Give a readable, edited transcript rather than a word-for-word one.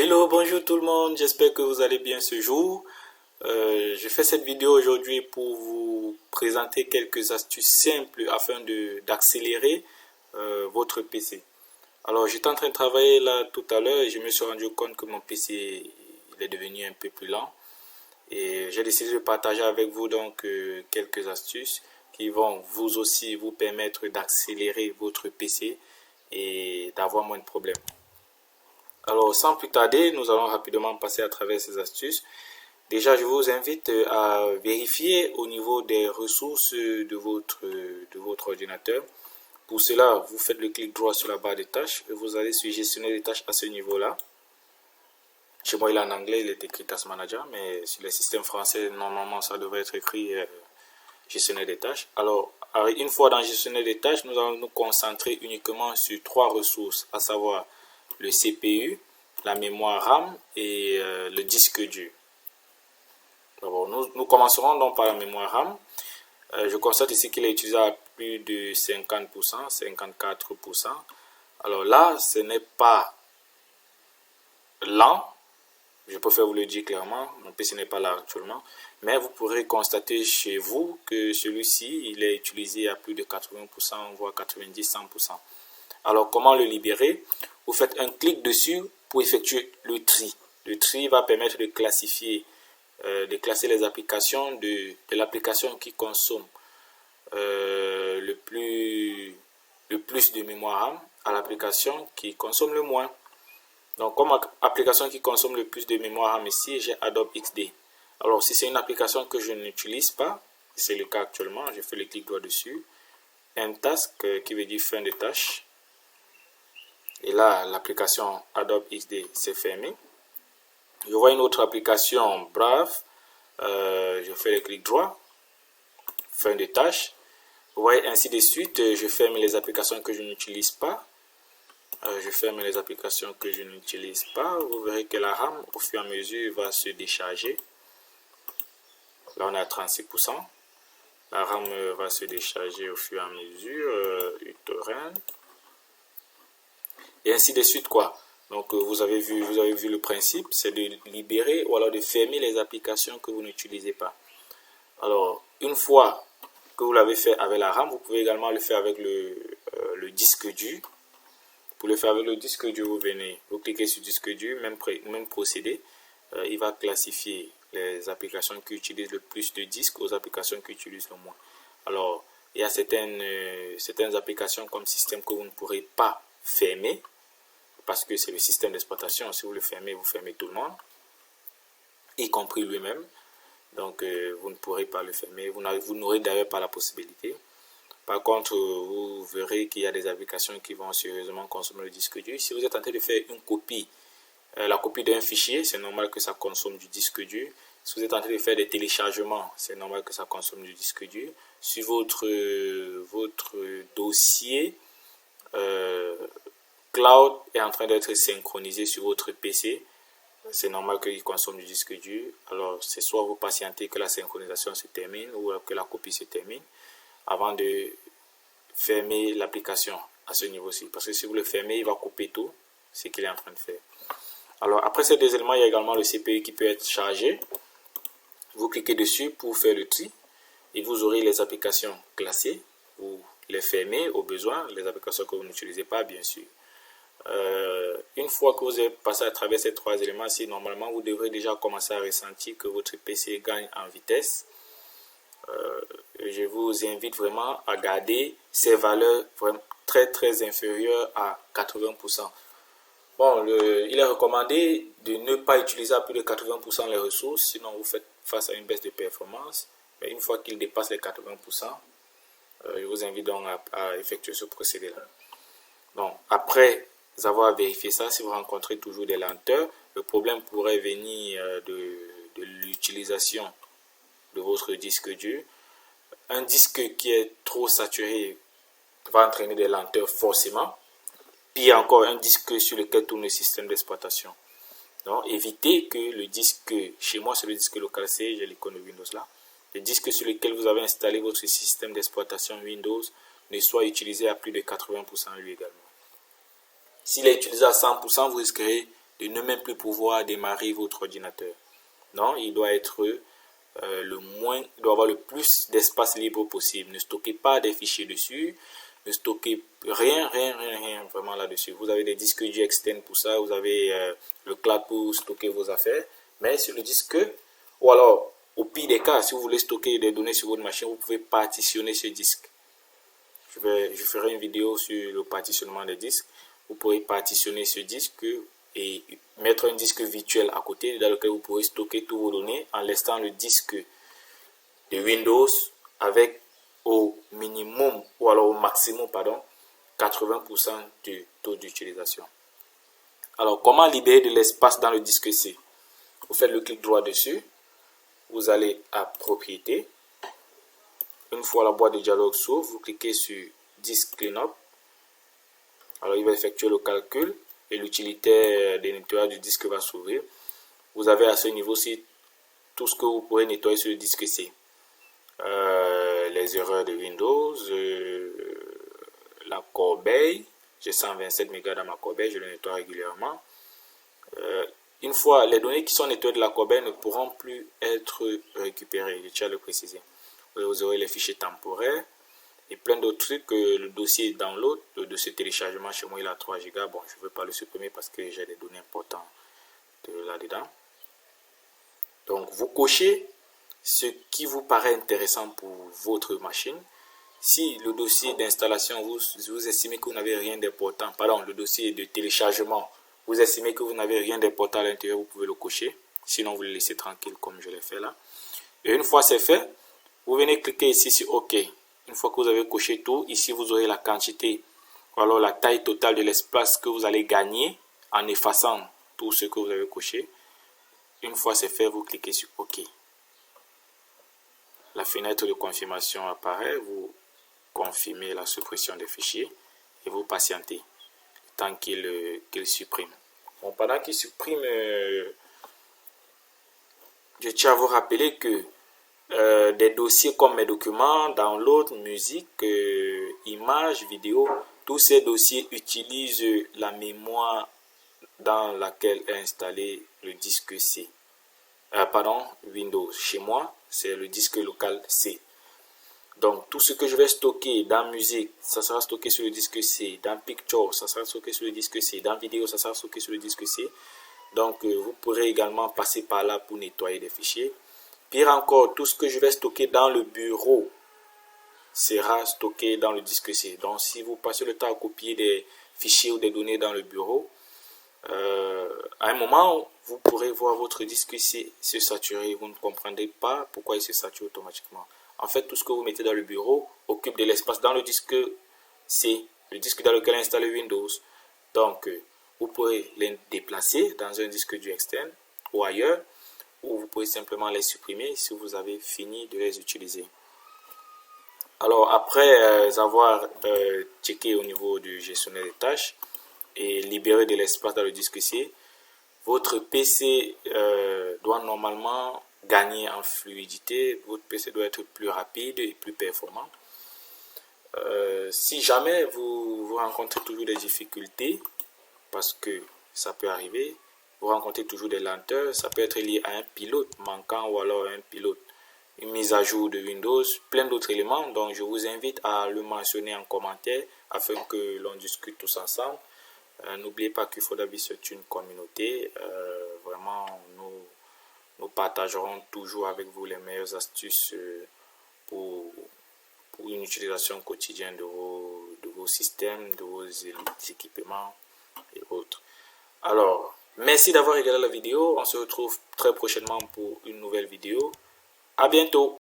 Hello, bonjour tout le monde, j'espère que vous allez bien ce jour. Je fais cette vidéo aujourd'hui pour vous présenter quelques astuces simples afin d'accélérer votre PC. Alors, j'étais en train de travailler là tout à l'heure et je me suis rendu compte que mon PC il est devenu un peu plus lent. Et j'ai décidé de partager avec vous donc quelques astuces qui vont vous aussi vous permettre d'accélérer votre PC et d'avoir moins de problèmes. Alors, sans plus tarder, nous allons rapidement passer à travers ces astuces. Déjà, je vous invite à vérifier au niveau des ressources de votre ordinateur. Pour cela, vous faites le clic droit sur la barre des tâches et vous allez sur gestionner des tâches à ce niveau-là. Chez moi, il est en anglais, il est écrit Task Manager, mais sur les systèmes français, normalement, ça devrait être écrit gestionner des tâches. Alors, une fois dans gestionner des tâches, nous allons nous concentrer uniquement sur trois ressources, à savoir le CPU, la mémoire RAM et le disque dur. D'abord, nous commencerons donc par la mémoire RAM. Je constate ici qu'il est utilisé à plus de 50%, 54%. Alors là, ce n'est pas lent. Je préfère vous le dire clairement, mon PC n'est pas là actuellement. Mais vous pourrez constater chez vous que celui-ci, il est utilisé à plus de 80%, voire 90-100%. Alors, comment le libérer? Vous faites un clic dessus pour effectuer le tri. Le tri va permettre de classer les applications de l'application qui consomme le plus de mémoire RAM à l'application qui consomme le moins. Donc, comme application qui consomme le plus de mémoire RAM ici, j'ai Adobe XD. Alors, si c'est une application que je n'utilise pas, c'est le cas actuellement, je fais le clic droit dessus. Un task qui veut dire fin de tâche. Et là, l'application Adobe XD s'est fermée. Je vois une autre application Brave. Je fais le clic droit. Fin de tâche. Vous voyez, ainsi de suite. Je ferme les applications que je n'utilise pas. Je ferme les applications que je n'utilise pas. Vous verrez que la RAM, au fur et à mesure, va se décharger. Là, on est à 36%. La RAM va se décharger au fur et à mesure. uTorrent. Et ainsi de suite, quoi. Donc, vous avez vu le principe, c'est de libérer ou alors de fermer les applications que vous n'utilisez pas. Alors, une fois que vous l'avez fait avec la RAM, vous pouvez également le faire avec le disque dur. Pour le faire avec le disque dur, vous cliquez sur disque dur, même procédé. Il va classifier les applications qui utilisent le plus de disques aux applications qui utilisent le moins. Alors, il y a certaines applications comme système que vous ne pourrez pas fermer parce que c'est le système d'exploitation. Si vous le fermez, vous fermez tout le monde, y compris lui-même. Donc, vous ne pourrez pas le fermer. Vous n'aurez d'ailleurs pas la possibilité. Par contre, vous verrez qu'il y a des applications qui vont sérieusement consommer le disque dur. Si vous êtes en train de faire une copie, la copie d'un fichier, c'est normal que ça consomme du disque dur. Si vous êtes en train de faire des téléchargements, c'est normal que ça consomme du disque dur. Si votre dossier cloud est en train d'être synchronisé sur votre PC, c'est normal qu'il consomme du disque dur. Alors, c'est soit vous patientez que la synchronisation se termine ou que la copie se termine avant de fermer l'application à ce niveau-ci. Parce que si vous le fermez, il va couper tout ce qu'il est en train de faire. Alors, après ces deux éléments, il y a également le CPU qui peut être chargé. Vous cliquez dessus pour faire le tri et vous aurez les applications classées. Vous les fermez au besoin, les applications que vous n'utilisez pas, bien sûr. Une fois que vous avez passé à travers ces trois éléments-ci, normalement, vous devrez déjà commencer à ressentir que votre PC gagne en vitesse. Je vous invite vraiment à garder ces valeurs vraiment très inférieures à 80%. Bon, il est recommandé de ne pas utiliser à plus de 80% les ressources, sinon vous faites face à une baisse de performance. Mais une fois qu'il dépasse les 80%, je vous invite donc à effectuer ce procédé-là. Donc, après avoir vérifié ça, si vous rencontrez toujours des lenteurs, le problème pourrait venir de l'utilisation de votre disque dur. Un disque qui est trop saturé va entraîner des lenteurs forcément. Pire encore, un disque sur lequel tourne le système d'exploitation. Donc, évitez que le disque, chez moi c'est le disque local C, j'ai l'icône de Windows là, le disque sur lequel vous avez installé votre système d'exploitation Windows ne soit utilisé à plus de 80% lui également. S'il est utilisé à 100%, vous risquerez de ne même plus pouvoir démarrer votre ordinateur. Non, il doit être il doit avoir le plus d'espace libre possible. Ne stockez pas des fichiers dessus, ne stockez rien vraiment là-dessus. Vous avez des disques durs externes pour ça, vous avez le cloud pour stocker vos affaires, mais sur le disque, ou alors au pire des cas, si vous voulez stocker des données sur votre machine, vous pouvez partitionner ce disque. Je ferai une vidéo sur le partitionnement des disques. Vous pourrez partitionner ce disque et mettre un disque virtuel à côté dans lequel vous pourrez stocker toutes vos données en laissant le disque de Windows avec au minimum ou alors au maximum 80% du taux d'utilisation. Alors, comment libérer de l'espace dans le disque C? Vous faites le clic droit dessus, vous allez à Propriétés. Une fois la boîte de dialogue s'ouvre, vous cliquez sur Disk Cleanup. Alors, il va effectuer le calcul et l'utilitaire de nettoyage du disque va s'ouvrir. Vous avez à ce niveau-ci tout ce que vous pourrez nettoyer sur le disque C. Les erreurs de Windows, la corbeille. J'ai 127 mégas dans ma corbeille, je le nettoie régulièrement. Une fois, les données qui sont nettoyées de la corbeille ne pourront plus être récupérées, je tiens à le préciser. Vous aurez les fichiers temporaires et plein d'autres trucs. Le dossier download, le dossier téléchargement, chez moi il a 3 Go. Bon, je ne veux pas le supprimer parce que j'ai des données importantes là-dedans. Donc, vous cochez ce qui vous paraît intéressant pour votre machine. Si le dossier d'installation, vous estimez que vous n'avez rien d'important, pardon, le dossier de téléchargement, vous estimez que vous n'avez rien d'important à l'intérieur, vous pouvez le cocher. Sinon, vous le laissez tranquille comme je l'ai fait là. Et une fois c'est fait, vous venez cliquer ici sur OK. Une fois que vous avez coché tout, ici vous aurez la quantité, ou alors la taille totale de l'espace que vous allez gagner en effaçant tout ce que vous avez coché. Une fois c'est fait, vous cliquez sur OK. La fenêtre de confirmation apparaît, vous confirmez la suppression des fichiers et vous patientez tant qu'il supprime. Bon, pendant qu'il supprime, je tiens à vous rappeler que des dossiers comme mes documents, download, musique, images, vidéos, tous ces dossiers utilisent la mémoire dans laquelle est installé le disque C. Windows. Chez moi, c'est le disque local C. Donc, tout ce que je vais stocker dans musique, ça sera stocké sur le disque C. Dans picture, ça sera stocké sur le disque C. Dans vidéo, ça sera stocké sur le disque C. Donc, vous pourrez également passer par là pour nettoyer des fichiers. Pire encore, tout ce que je vais stocker dans le bureau sera stocké dans le disque C. Donc, si vous passez le temps à copier des fichiers ou des données dans le bureau, à un moment, vous pourrez voir votre disque C se saturer. Vous ne comprendrez pas pourquoi il se sature automatiquement. En fait, tout ce que vous mettez dans le bureau occupe de l'espace dans le disque C, le disque dans lequel est installé Windows. Donc, vous pourrez les déplacer dans un disque dur externe ou ailleurs, ou vous pouvez simplement les supprimer si vous avez fini de les utiliser. Alors, après avoir checké au niveau du gestionnaire des tâches et libéré de l'espace dans le disque C, votre PC doit normalement gagner en fluidité. Votre PC doit être plus rapide et plus performant. Si jamais vous rencontrez toujours des difficultés, parce que ça peut arriver, vous rencontrez toujours des lenteurs, ça peut être lié à un pilote manquant ou alors un pilote, une mise à jour de Windows, plein d'autres éléments. Donc je vous invite à le mentionner en commentaire afin que l'on discute tous ensemble. N'oubliez pas qu'il faut c'est une communauté. Vraiment, nous partagerons toujours avec vous les meilleures astuces pour une utilisation quotidienne de vos systèmes, de vos équipements et autres. Alors, merci d'avoir regardé la vidéo. On se retrouve très prochainement pour une nouvelle vidéo. À bientôt.